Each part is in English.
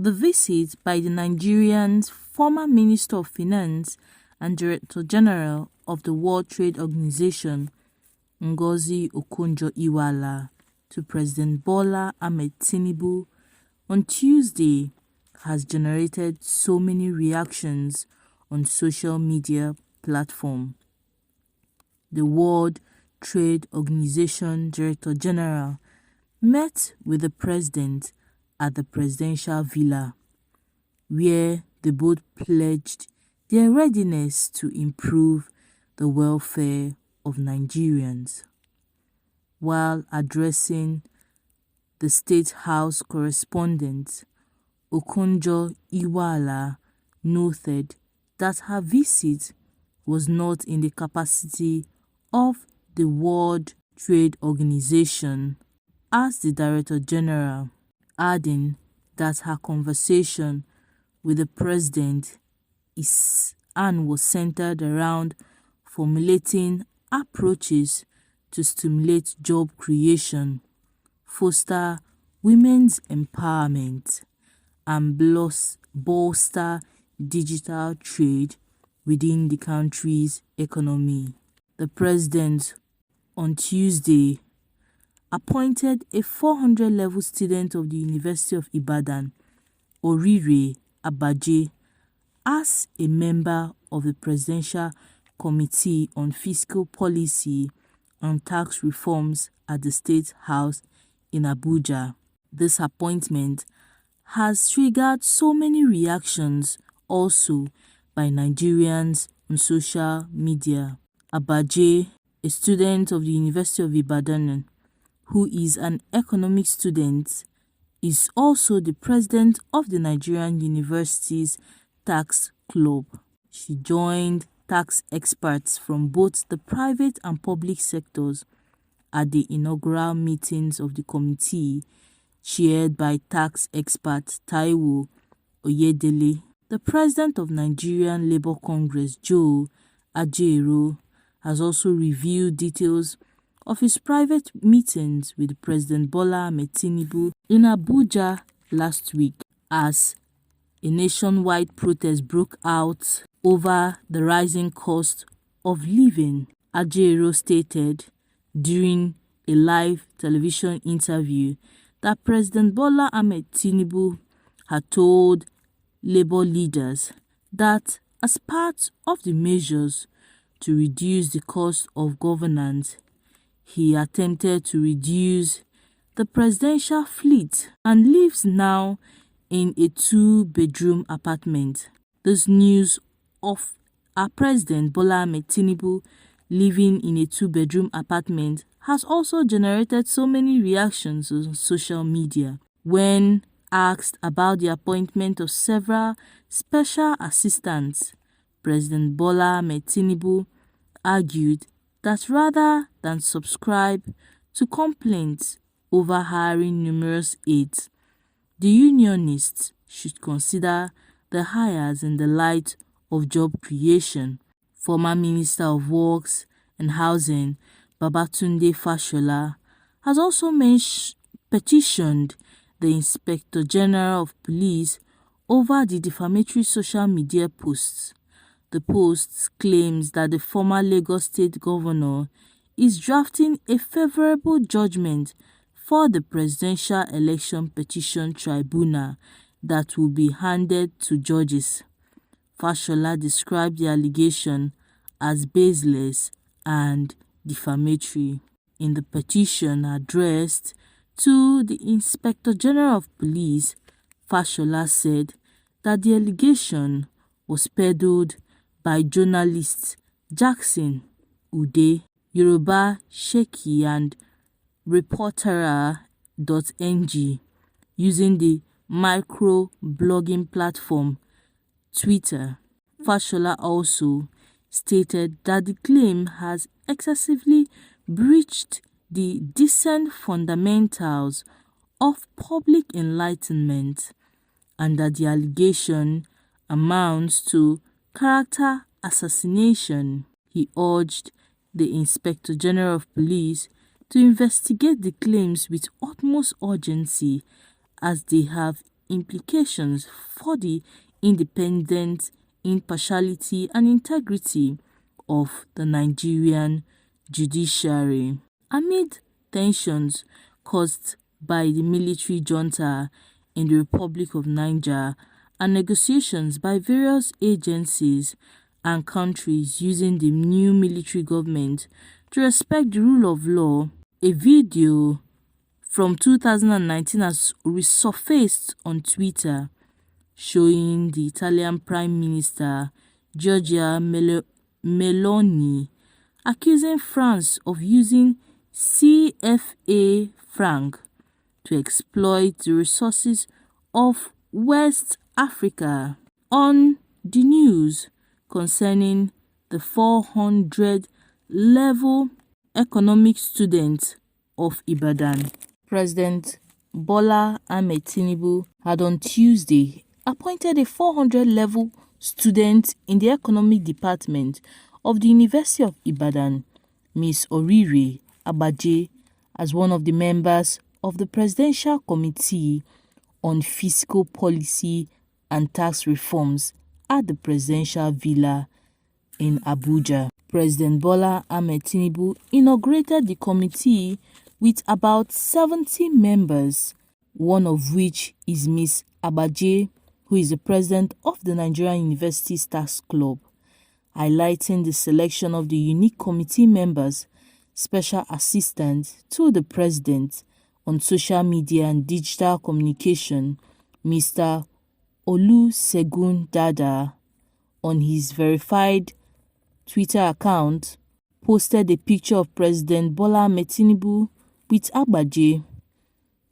The visit by the Nigerian's former Minister of Finance and Director General of the World Trade Organization, Ngozi Okonjo-Iweala, to President Bola Ahmed Tinubu on Tuesday has generated so many reactions on social media platforms. The World Trade Organization Director General met with the president at the presidential villa, where they both pledged their readiness to improve the welfare of Nigerians. While addressing the State House correspondent, Okonjo-Iweala noted that her visit was not in the capacity of the World Trade Organization as the Director General, adding that her conversation with the president was centered around formulating approaches to stimulate job creation, foster women's empowerment, and bolster digital trade within the country's economy. The president, on Tuesday, appointed a 400-level student of the University of Ibadan, Orire Abaje, as a member of the Presidential Committee on Fiscal Policy and Tax Reforms at the State House in Abuja. This appointment has triggered so many reactions also by Nigerians on social media. Abaje, a student of the University of Ibadan, who is an economics student, is also the president of the Nigerian University's Tax Club. She joined tax experts from both the private and public sectors at the inaugural meetings of the committee, chaired by tax expert Taiwo Oyedele. The president of Nigerian Labour Congress, Joe Ajaero, has also revealed details of his private meetings with President Bola Ahmed Tinubu in Abuja last week, as a nationwide protest broke out over the rising cost of living. Ajaero stated during a live television interview that President Bola Ahmed Tinubu had told Labour leaders that as part of the measures to reduce the cost of governance, he attempted to reduce the presidential fleet and lives now in a 2-bedroom apartment. This news of our President Bola Ahmed Tinubu living in a 2-bedroom apartment has also generated so many reactions on social media. When asked about the appointment of several special assistants, President Bola Ahmed Tinubu argued that rather than subscribe to complaints over hiring numerous aides, the unionists should consider the hires in the light of job creation. Former Minister of Works and Housing Babatunde Fashola has also petitioned the Inspector General of Police over the defamatory social media posts. The post claims that the former Lagos State Governor is drafting a favorable judgment for the Presidential Election Petition Tribunal that will be handed to judges. Fashola described the allegation as baseless and defamatory. In the petition addressed to the Inspector General of Police, Fashola said that the allegation was peddled by journalists Jackson Ude, Yoruba Sheki and Reportera.ng using the micro-blogging platform Twitter. Fashola also stated that the claim has excessively breached the decent fundamentals of public enlightenment and that the allegation amounts to character assassination. He urged the Inspector General of Police to investigate the claims with utmost urgency as they have implications for the independence, impartiality, and integrity of the Nigerian judiciary. Amid tensions caused by the military junta in the Republic of Niger and negotiations by various agencies and countries using the new military government to respect the rule of law, a video from 2019 has resurfaced on Twitter showing the Italian Prime Minister Giorgia Meloni accusing France of using CFA franc to exploit the resources of West Africa. On the news concerning the 400-level economic student of Ibadan, President Bola Ahmed Tinubu had on Tuesday appointed a 400-level student in the economic department of the University of Ibadan, Ms. Orire Agbaje, as one of the members of the Presidential Committee on Fiscal Policy and Tax Reforms at the Presidential Villa in Abuja. President Bola Ahmed Tinubu inaugurated the committee with about 70 members, one of which is Ms. Agbaje, who is the president of the Nigerian Universities Tax Club, highlighting the selection of the unique committee members, special assistant to the president on social media and digital communication, Mr. Olusegun Dada, on his verified Twitter account, posted a picture of President Bola Ahmed Tinubu with Agbaje.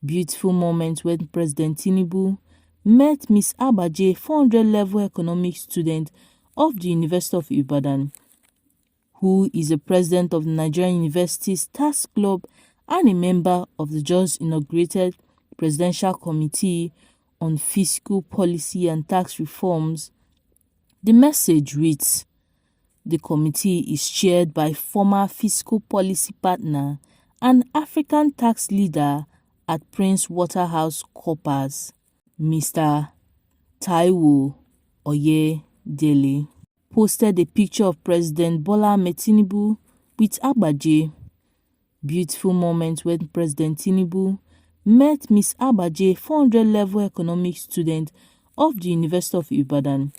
Beautiful moment when President Tinubu met Ms. Agbaje, 400-level economic student of the University of Ibadan, who is the president of the Nigerian Universities Tax Club and a member of the just inaugurated Presidential Committee on Fiscal Policy and Tax Reforms. The message reads, "The committee is chaired by former fiscal policy partner and African tax leader at Prince Waterhouse Coppers, Mr. Taiwo Oyedele." Posted a picture of President Bola Ahmed Tinubu with Agbaje. Beautiful moment when President Tinubu met Ms. Agbaje, 400-level economic student of the University of Ibadan,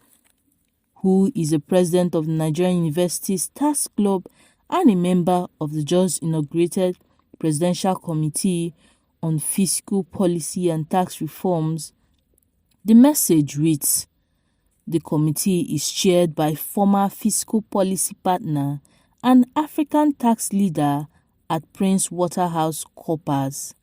who is the president of the Nigerian Universities Tax Club and a member of the just inaugurated Presidential Committee on Fiscal Policy and Tax Reforms. The message reads, "The committee is chaired by former fiscal policy partner and African tax leader at Prince Waterhouse Coppers,